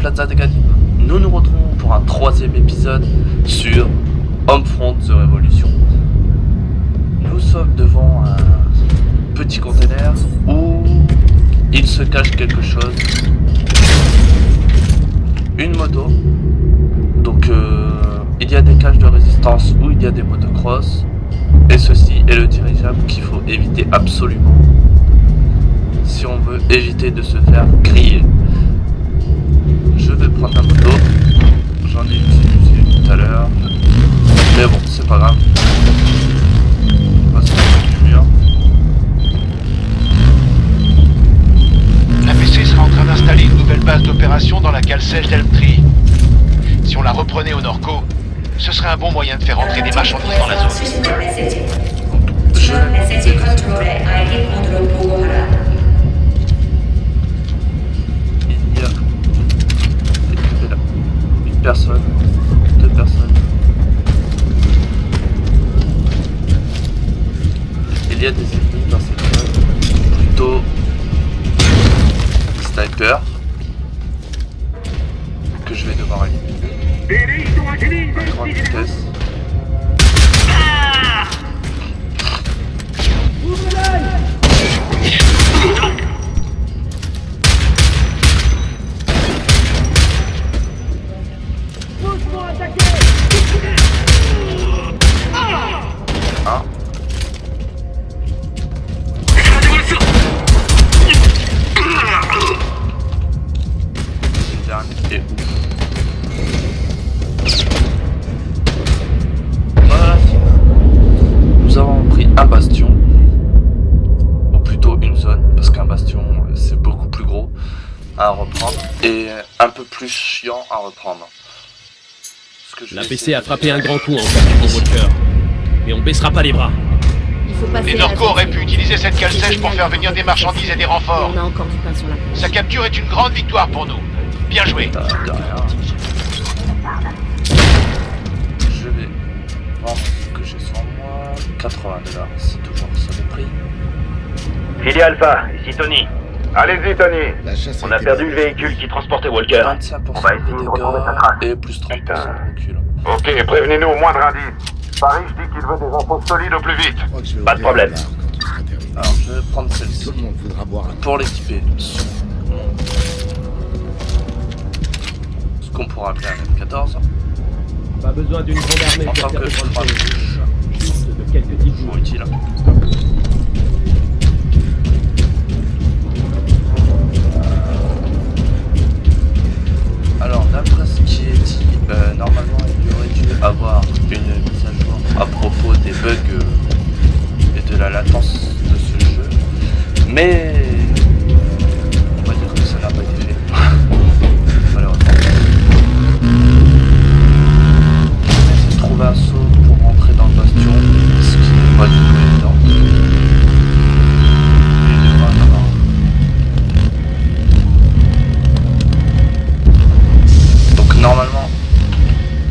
Plaza de Gadim. Nous nous retrouvons pour un 3e épisode sur Homefront The Revolution. Nous sommes devant un petit container où il se cache quelque chose. Une moto. Donc il y a des caches de résistance où il y a des motocross. Et ceci est le dirigeable qu'il faut éviter absolument si on veut éviter de se faire griller. Je vais prendre la moto. J'en ai utilisé tout à l'heure. Mais bon, c'est pas grave. On va se mettre du mur. La PC sera en train d'installer une nouvelle base d'opération dans la cale sèche d'Elmtree. Si on la reprenait au Norco, ce serait un bon moyen de faire entrer des marchandises dans la zone. Il y a une personne, 2 personnes. Il y a des ennemis dans cette zone, plutôt sniper, que je vais devoir éliminer à grande vitesse. Ah. Le dernier est ouf. Voilà. Nous avons pris un bastion, ou plutôt une zone, parce qu'un bastion c'est beaucoup plus gros à reprendre et un peu plus chiant à reprendre. La PC a frappé un grand coup en fait pour Walker, mais on baissera pas les bras. Il faut passer Les à la Norco auraient zone. pu utiliser cette cale sèche pour faire venir des marchandises et des renforts. On a encore du pain sur la planche. Sa capture est une grande victoire pour nous. Bien joué. De rien. Je vais vendre ce que j'ai sur moi. 80$, c'est toujours ça le prix. Philly Alpha, ici Tony. Allez-y Tony. La chasse On a été perdu le bonne. véhicule qui transportait Walker. 25% On va essayer de de retrouver sa dégâts trace. et plus 30% de recul. Ok, prévenez-nous au moindre indice. Paris, je dis qu'il veut des infos solides au plus vite. Je crois que je vais Pas de ouvrir problème. le bar quand tu seras terminé. Alors je vais prendre Tout celle-ci le monde voudra boire un pour l'équiper sur ce qu'on pourra appeler un M14 Pas besoin d'une grande armée en pour tant faire que de grandes frein de choses. bouche. Juste de quelques petites Toujours boules. utile. Alors d'après ce qui est dit, normalement il y aurait dû avoir une mise à jour à propos des bugs et de la latence de ce jeu, mais on va dire que ça n'a pas été fait. Malheureusement. J'ai trouvé un saut pour rentrer dans le bastion, ce qui n'est pas du tout évident. Il devrait en avoir. Donc normalement,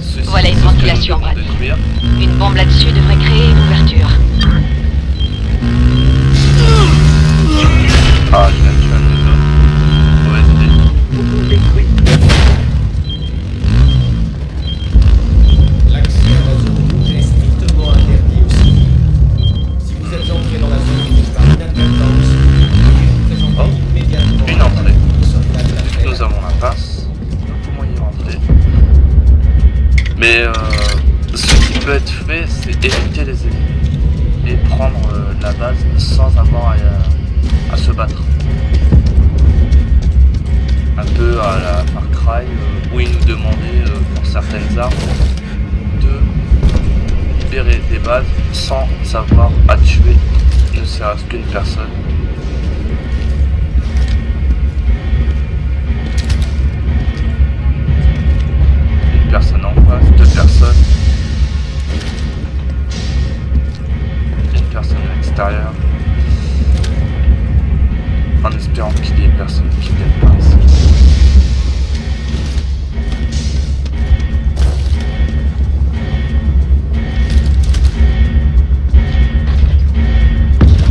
ceci, Voilà une c'est ce que nous ventilation, devons Brad. détruire. Une bombe là-dessus devrait créer une ouverture. Ah, je viens de tuer un des autres. Mauvaise idée. L'accès à la zone rouge est strictement interdit aux civils. Si vous êtes entré dans la zone rouge par inadvertance, veuillez vous présenter Oh, immédiatement une entrée. aux soldats de la paix. Nous avons la passe, nous pouvons y rentrer. Mais ce qui peut être fait, c'est éviter les ennemis et prendre la base sans avoir à se battre. Un peu à la Far Cry où ils nous demandaient pour certaines armes de libérer des bases sans avoir à tuer ne serait-ce qu'une personne. Une personne en face, 2 personnes. Une personne à l'extérieur. En espérant qu'il y ait personne qui vienne par ici.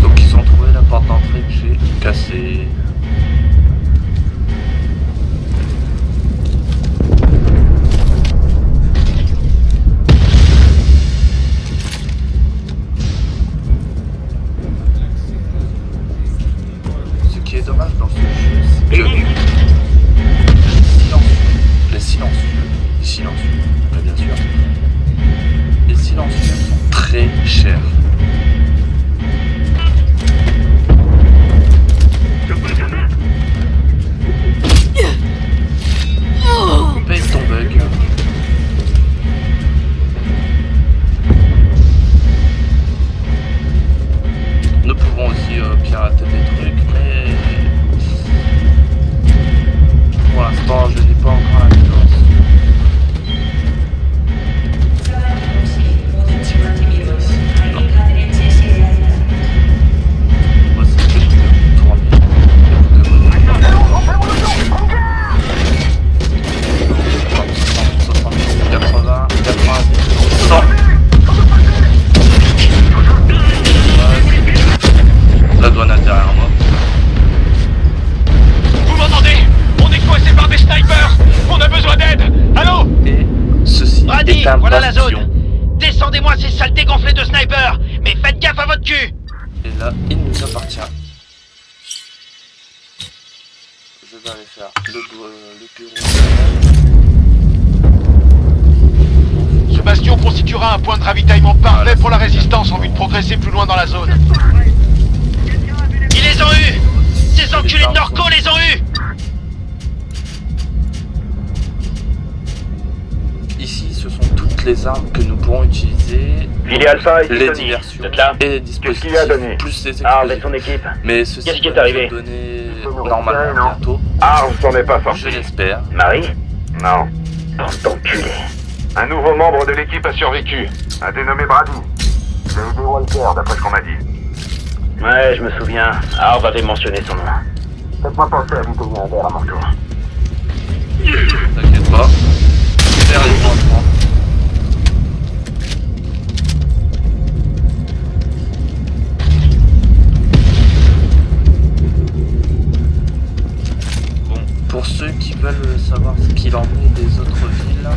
Donc ils ont trouvé la porte d'entrée. silencieuses sont très chères. Paye ton bug. Nous pouvons aussi pirater des trucs, mais pour l'instant je n'ai pas encore la licence. Voici que je vais tourner. La douane est derrière moi. Vous m'entendez? On est coincé par des snipers. On a besoin d'aide. Allô? Et ceci Brady, est un voilà la bastion. zone. Descendez-moi ces saletés gonflées de snipers. Mais faites gaffe à votre cul. Et là, il nous appartient. Je vais aller faire le bureau. Ce bastion constituera un point de ravitaillement parfait pour la résistance en vue de progresser plus loin dans la zone. Ils les ont eus. Ces enculés de Norco les ont eus. Ici, ce sont toutes les armes que nous pourrons utiliser. Fili Alpha et Les Tony. diversions Vous êtes là? et les Qu'est-ce dispositifs, qu'il y a, Denis? plus les Arles et explosifs. son équipe. Mais ceci Qu'est-ce qui est va arrivé? nous donner peux nous normalement rassurer, non? bientôt. Arles s'en est pas sorti. Je l'espère. Marie? Non. Bande d'enculés. Un nouveau membre de l'équipe a survécu. Un dénommé Brady. Il a aidé Walker, d'après ce qu'on m'a dit. Ouais, je me souviens. Arles avait mentionné son nom. Faites-moi penser à lui donner un verre à mon tour. T'inquiète pas. Faire les points de prendre. Bon, pour ceux qui veulent savoir ce qu'il en est des autres villes,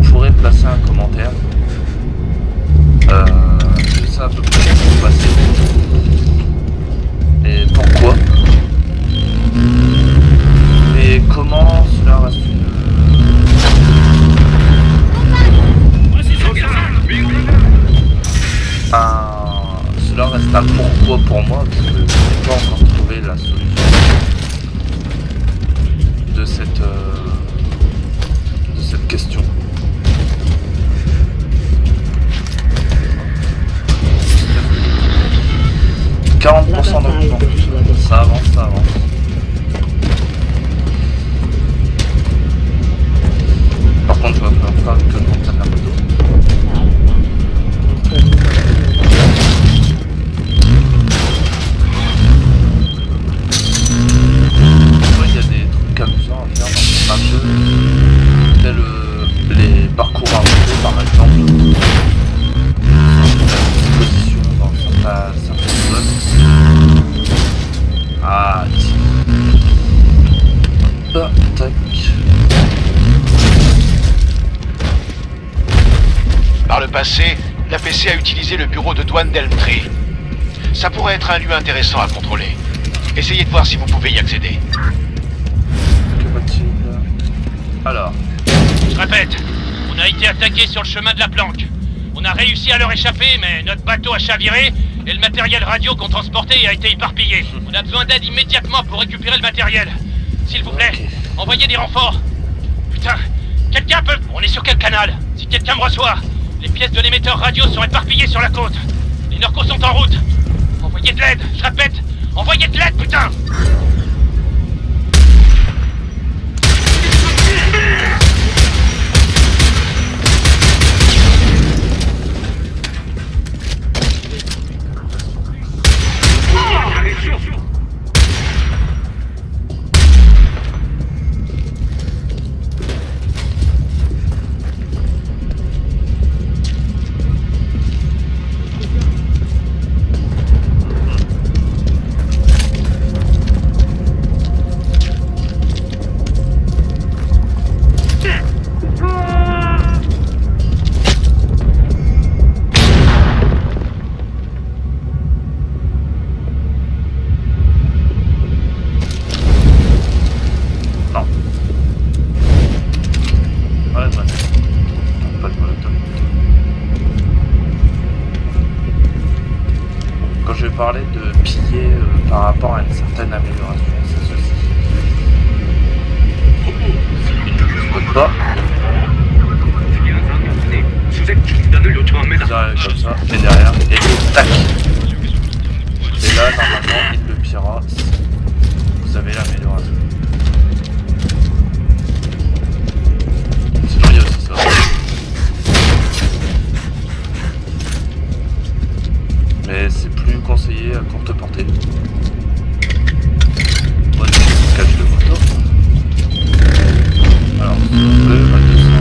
vous pourrez placer un commentaire. Je sais à peu près ce qui se passer. Et pourquoi. Mais comment cela reste cela reste un pourquoi pour moi, parce que je n'ai pas encore trouvé la solution de cette question. « 40% d'options. Ça avance, ça avance. » Par contre, je vais faire que je reprenne la moto. Ouais, il y a des trucs amusants à faire dans un jeu, tel les parcours à moto par exemple. La position dans certaines zones. Ah, ici. Tac. Par le passé, l'APC a utilisé le bureau de douane d'Elmtree. Ça pourrait être un lieu intéressant à contrôler. Essayez de voir si vous pouvez y accéder. Que va-t-il? Alors, Je répète, on a été attaqué sur le chemin de la planque. On a réussi à leur échapper, mais notre bateau a chaviré et le matériel radio qu'on transportait a été éparpillé. On a besoin d'aide immédiatement pour récupérer le matériel. S'il vous plaît, envoyez des renforts. Putain, quelqu'un peut... On est sur quel canal? Si quelqu'un me reçoit, les pièces de l'émetteur radio sont éparpillées sur la côte. Les Norcos sont en route. Envoyez de l'aide, je répète, envoyez de l'aide, putain! parlais de piller par rapport à une certaine amélioration, c'est ceci. Je pas. J'arrive comme ça, et derrière, et tac. Et là, normalement, il le pillera si vous avez l'amélioration. Sinon, il y a aussi ça. Mais c'est plus conseillé à courte portée. Moi, je cache le moto. Alors, si on veut, on va descendre.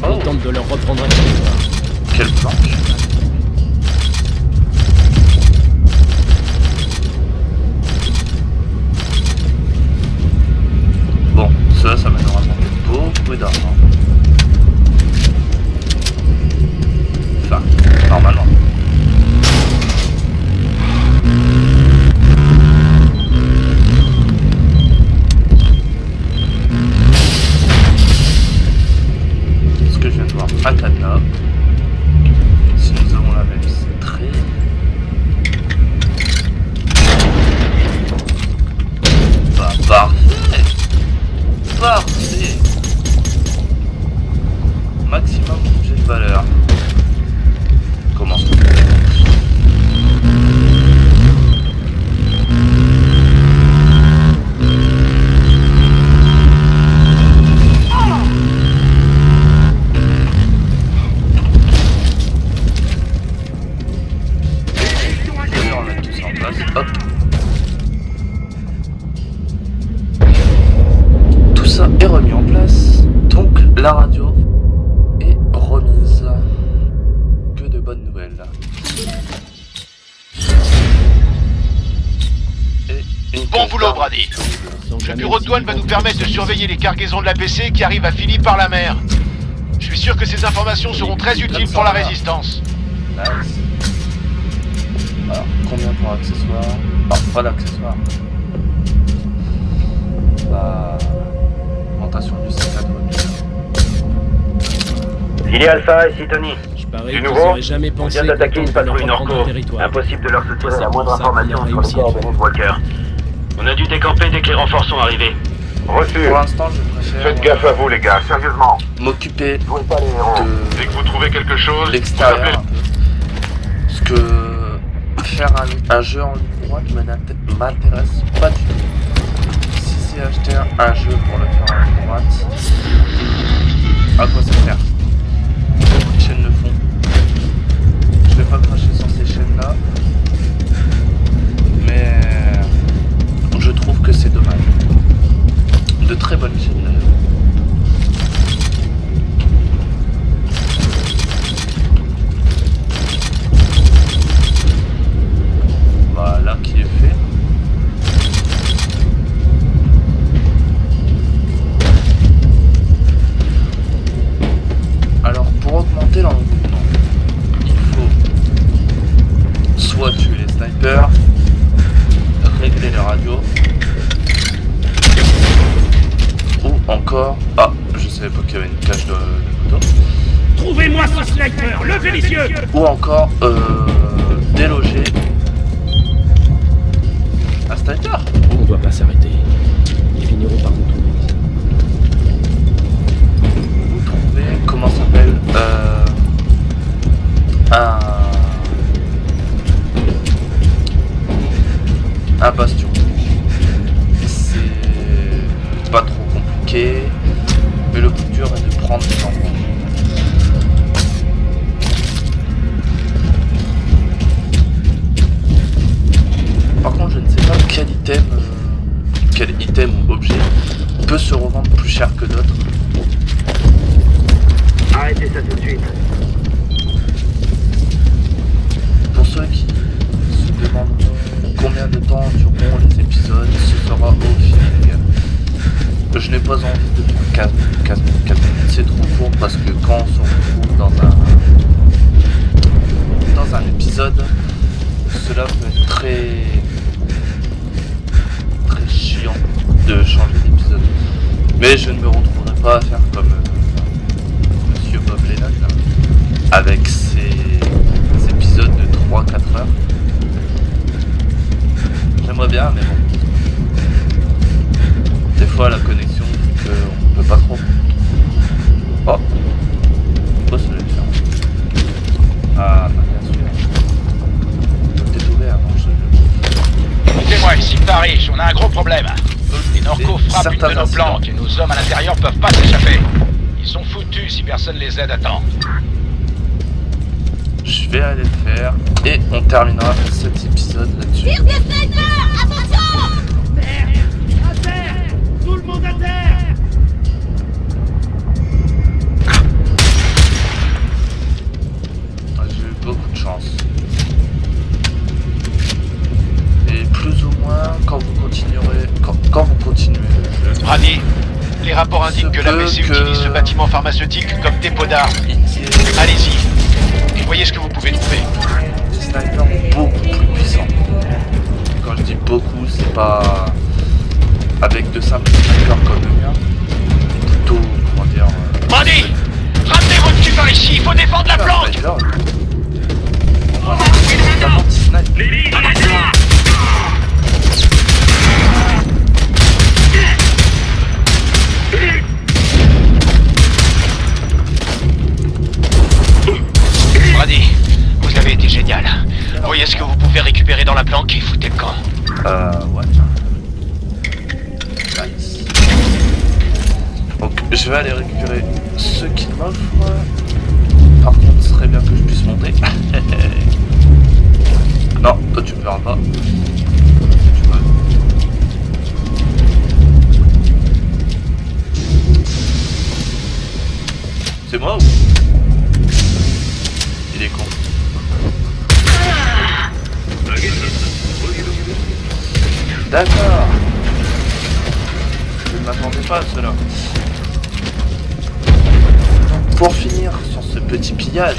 Qu'on tente de leur reprendre un territoire. Quelle planque. Bon, ça m'a normalement beaucoup d'argent. Enfin, normalement. Un cadenas. Si nous avons la même cintrée. Bah parfait. Parfait. Maximum objet de valeur. Comment ça ? Hop. Tout ça est remis en place, donc la radio est remise. Que de bonnes nouvelles. Et bon boulot, Brady. Le bureau de douane va nous permettre de surveiller les cargaisons de l'APC qui arrivent à Philippe par la mer. Je suis sûr que ces informations seront très utiles pour la résistance. Nice. Alors, combien pour accessoires? Non, pas d'accessoires. Bah... augmentation du sac à dos. Il est Alpha, ici Tony. Je parie Du que nouveau, vous aurez jamais on pensé vient d'attaquer qu'on une tente de leur patrouille reprendre Norco. un territoire. Impossible de leur soutirer C'est la moindre pour ça qu'on a information sur les réussi à le coordonnées de Walker. On a dû décamper dès que les renforts sont arrivés. Reçu. Pour l'instant, je préfère... Faites gaffe à vous, les gars, sérieusement. m'occuper Jouez pas les héros. Dès que vous trouvez quelque chose, de l'extérieur un peu. Parce que faire un jeu en ligne droite m'intéresse pas du tout. Si c'est acheter un jeu pour le faire en ligne droite, à quoi ça sert? Beaucoup de chaînes le font. Je vais pas cracher sur ces chaînes-là, mais je trouve que c'est dommage. De très bonnes chaînes d'ailleurs. Voilà qui est fait. Alors pour augmenter l'engouement, il faut soit tuer les snipers, régler les radios, ou encore... Ah, je savais pas qu'il y avait une cage de moto. Trouvez-moi ce sniper, levez les yeux! Ou encore déloger un sniper. On doit pas s'arrêter. Ils finiront par nous trouver. Vous trouvez, comment ça s'appelle, un mais le plus dur est de prendre des endroits. Par contre, je ne sais pas quel item ou objet peut se revendre plus cher que d'autres. Arrêtez ça tout de suite. Pour ceux qui se demanderont combien de temps dureront les épisodes, ce sera au feeling. Je n'ai pas envie de faire 15 minutes, c'est trop court parce que quand on se retrouve dans un épisode, cela peut être très chiant de changer d'épisode. Mais je ne me retrouverai pas à faire comme Monsieur Bob Lennon là, avec ses épisodes de 3-4 heures. J'aimerais bien, mais bon. Des fois la connexion fait qu'on ne peut pas trop. Oh, faut se le faire. Ah, bah, bien sûr. Tout est ouvert dans ce jeu. Écoutez-moi, ici Paris, on a un gros problème. Les Norcos frappent une de nos planques et nos hommes à l'intérieur peuvent pas s'échapper. Ils sont foutus si personne les aide à temps. Je vais aller le faire et on terminera cet épisode là-dessus. Tire des traîneurs! Attention! À terre! Tout le monde à terre! J'ai eu beaucoup de chance. Et plus ou moins quand vous continuez le jeu. Brady, les rapports indiquent que la PC utilise ce bâtiment pharmaceutique comme dépôt d'armes. Allez-y, et voyez ce que vous pouvez trouver. Des snipers beaucoup plus puissants. Quand je dis beaucoup, c'est pas avec de simples snipers comme le mien. Plutôt, comment dire... Brady, ramenez votre cul par ici, il faut défendre la planque. Brady, vous avez été génial. Voyez ce que vous pouvez récupérer dans la planque et foutez le camp. Ouais. Nice. Donc, je vais aller récupérer ce qu'il m'offre. Par contre, ce serait bien que je puisse monter. Non, toi tu me verras pas. Tu vois. C'est moi ou... Il est con. D'accord. Je ne m'attendais pas à cela. Donc, pour finir sur ce petit pillage,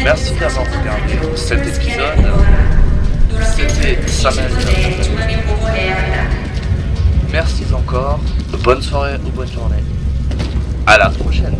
merci d'avoir regardé cet épisode. C'était Samuel. Merci encore. Bonne soirée ou bonne journée. À la prochaine.